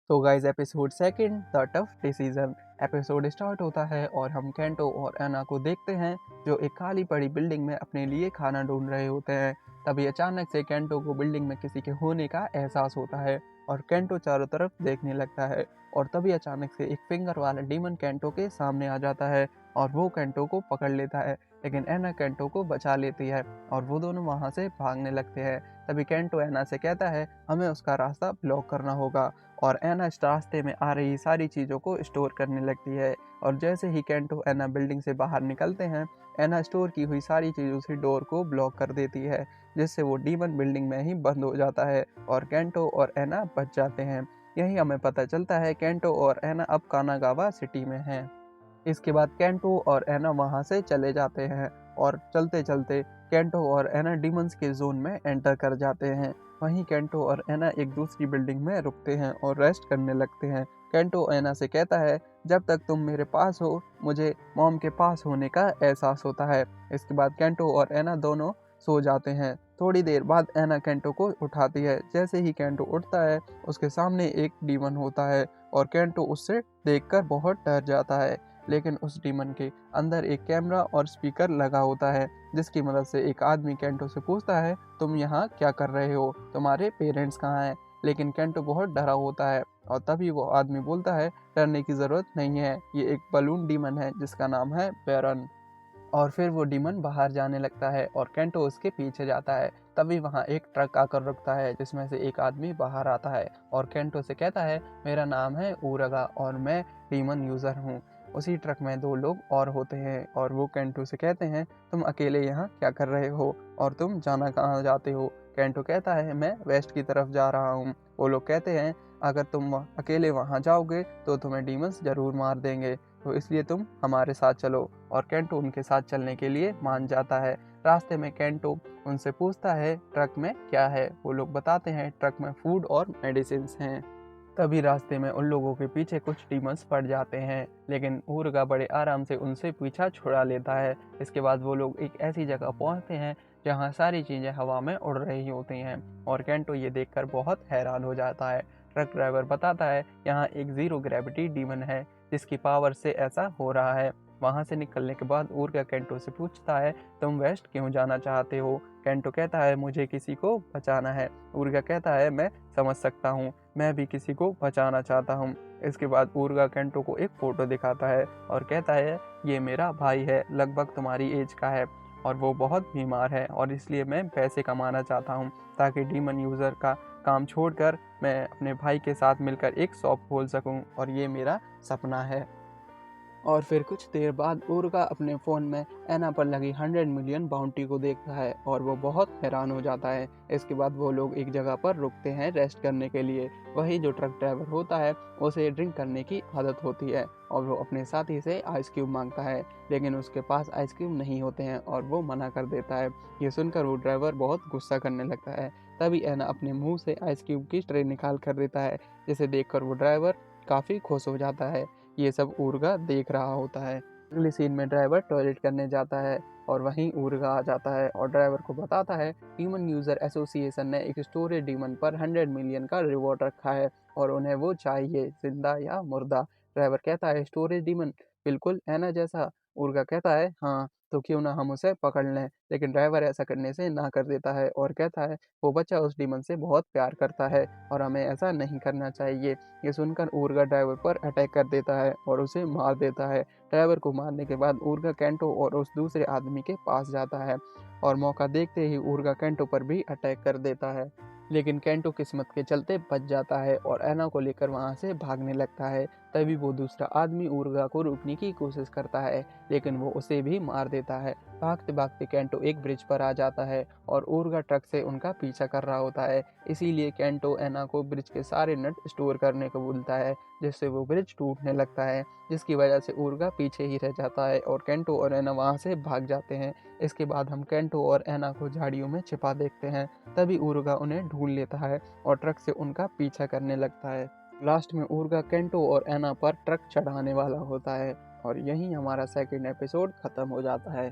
तो guys episode second the tough decision episode start होता है और हम केंटो और एना को देखते हैं जो एक खाली पड़ी बिल्डिंग में अपने लिए खाना ढूंढ रहे होते हैं। तभी अचानक से केंटो को बिल्डिंग में किसी के होने का एहसास होता है और केंटो चारों तरफ देखने लगता है। और तभी अचानक से एक फिंगर वाला डीमन केंटो के सामने आ जाता है और वो केंटो को पकड़ लेता है, लेकिन एना केंटो को बचा लेती है और वो दोनों वहाँ से भागने लगते हैं। तभी केंटो एना से कहता है हमें उसका रास्ता ब्लॉक करना होगा और एना इस रास्ते में आ रही सारी चीज़ों को स्टोर करने लगती है। और जैसे ही केंटो एना बिल्डिंग से बाहर निकलते हैं, एना स्टोर की हुई सारी चीज़ों से डोर को ब्लॉक कर देती है, जिससे वो डीमन बिल्डिंग में ही बंद हो जाता है और केंटो और एना बच जाते हैं। यही हमें पता चलता है केंटो और एना अब कानागावा सिटी में हैं। इसके बाद केंटो और एना वहाँ से चले जाते हैं और चलते चलते केंटो और एना डीमंस के जोन में एंटर कर जाते हैं। वहीं केंटो और एना एक दूसरी बिल्डिंग में रुकते हैं और रेस्ट करने लगते हैं। केंटो एना से कहता है जब तक तुम मेरे पास हो मुझे मॉम के पास होने का एहसास होता है। इसके बाद केंटो और एना दोनों सो जाते हैं। थोड़ी देर बाद एना केंटो को उठाती है। जैसे ही केंटो उठता है उसके सामने एक डीमन होता है और केंटो उससे देखकर बहुत डर जाता है, लेकिन उस डीमन के अंदर एक कैमरा और स्पीकर लगा होता है, जिसकी मदद से एक आदमी केंटो से पूछता है तुम यहाँ क्या कर रहे हो, तुम्हारे पेरेंट्स कहाँ हैं। लेकिन केंटो बहुत डरा होता है और तभी वो आदमी बोलता है डरने की ज़रूरत नहीं है, ये एक बलून डीमन है जिसका नाम है बैरन। और फिर वो डीमन बाहर जाने लगता है और केंटो उसके पीछे जाता है। तभी वहाँ एक ट्रक आकर रुकता है जिसमें से एक आदमी बाहर आता है और केंटो से कहता है मेरा नाम है ऊरगा और मैं डीमन यूज़र हूँ। उसी ट्रक में दो लोग और होते हैं और वो केंटो से कहते हैं तुम अकेले यहाँ क्या कर रहे हो और तुम जाना कहाँ जाते हो। केंटो कहता है मैं वेस्ट की तरफ जा रहा हूँ। वो लोग कहते हैं अगर तुम अकेले वहाँ जाओगे तो तुम्हें डीमंस ज़रूर मार देंगे, तो इसलिए तुम हमारे साथ चलो। और केंटो उनके साथ चलने के लिए मान जाता है। रास्ते में केंटो उनसे पूछता है ट्रक में क्या है। वो लोग बताते हैं ट्रक में फूड और मेडिसिन हैं। तभी रास्ते में उन लोगों के पीछे कुछ डीमंस पड़ जाते हैं, लेकिन ऊरगा बड़े आराम से उनसे पीछा छुड़ा लेता है। इसके बाद वो लोग एक ऐसी जगह पहुंचते हैं जहां सारी चीज़ें हवा में उड़ रही होती हैं और केंटो ये देखकर बहुत हैरान हो जाता है। ट्रक ड्राइवर बताता है यहाँ एक ज़ीरो ग्रेविटी डीमन है जिसकी पावर से ऐसा हो रहा है। वहाँ से निकलने के बाद ऊरगा केंटो से पूछता है तुम वेस्ट क्यों जाना चाहते हो। केंटो कहता है मुझे किसी को बचाना है। ऊरगा कहता है मैं समझ सकता हूँ, मैं भी किसी को बचाना चाहता हूँ। इसके बाद ऊरगा केंटो को एक फ़ोटो दिखाता है और कहता है ये मेरा भाई है, लगभग तुम्हारी एज का है और वो बहुत बीमार है और इसलिए मैं पैसे कमाना चाहता हूँ ताकि डीमन यूज़र का काम छोड़कर मैं अपने भाई के साथ मिलकर एक शॉप खोल सकूँ और ये मेरा सपना है। और फिर कुछ देर बाद ऊर्गा अपने फ़ोन में एना पर लगी 100 मिलियन बाउंटी को देखता है और वो बहुत हैरान हो जाता है। इसके बाद वो लोग एक जगह पर रुकते हैं रेस्ट करने के लिए। वही जो ट्रक ड्राइवर होता है उसे ड्रिंक करने की आदत होती है और वो अपने साथी से आइस क्यूब मांगता है, लेकिन उसके पास आइस क्यूब नहीं होते हैं और वो मना कर देता है। ये सुनकर वो ड्राइवर बहुत गुस्सा करने लगता है। तभी एना अपने मुंह से आइस क्यूब की ट्रे निकाल कर देता है, जिसे देखकर वो ड्राइवर काफ़ी खुश हो जाता है। ये सब ऊर्गा देख रहा होता है। अगले सीन में ड्राइवर टॉयलेट करने जाता है और वहीं ऊर्गा आ जाता है और ड्राइवर को बताता है डीमन यूज़र एसोसिएशन ने एक स्टोरेज डीमन पर 100 मिलियन का रिवॉर्ड रखा है और उन्हें वो चाहिए जिंदा या मुर्दा। ड्राइवर कहता है स्टोरेज डीमन बिल्कुल है ना जैसा। ऊर्गा कहता है हाँ, तो क्यों ना हम उसे पकड़ लें। लेकिन ड्राइवर ऐसा करने से ना कर देता है और कहता है वो बच्चा उस डीमन से बहुत प्यार करता है और हमें ऐसा नहीं करना चाहिए। ये सुनकर ऊर्गा ड्राइवर पर अटैक कर देता है और उसे मार देता है। ड्राइवर को मारने के बाद ऊर्गा केंटो और उस दूसरे आदमी के पास जाता है और मौका देखते ही ऊर्गा केंटो पर भी अटैक कर देता है, लेकिन केंटो किस्मत के चलते बच जाता है और एना को लेकर वहाँ से भागने लगता है। तभी वो दूसरा आदमी ऊर्गा को रोकने की कोशिश करता है, लेकिन वो उसे भी मार देता है। भागते भागते केंटो एक ब्रिज पर आ जाता है और ऊर्गा ट्रक से उनका पीछा कर रहा होता है। इसीलिए केंटो एना को ब्रिज के सारे नट स्टोर करने को बोलता है, जिससे वो ब्रिज टूटने लगता है, जिसकी वजह से ऊर्गा पीछे ही रह जाता है और केंटो और एना वहाँ से भाग जाते हैं। इसके बाद हम केंटो और एना को झाड़ियों में छिपा देखते हैं। तभी ऊर्गा उन्हें ढूंढ लेता है और ट्रक से उनका पीछा करने लगता है। लास्ट में ऊर्गा केंटो और एना पर ट्रक चढ़ाने वाला होता है और यहीं हमारा सेकंड एपिसोड खत्म हो जाता है।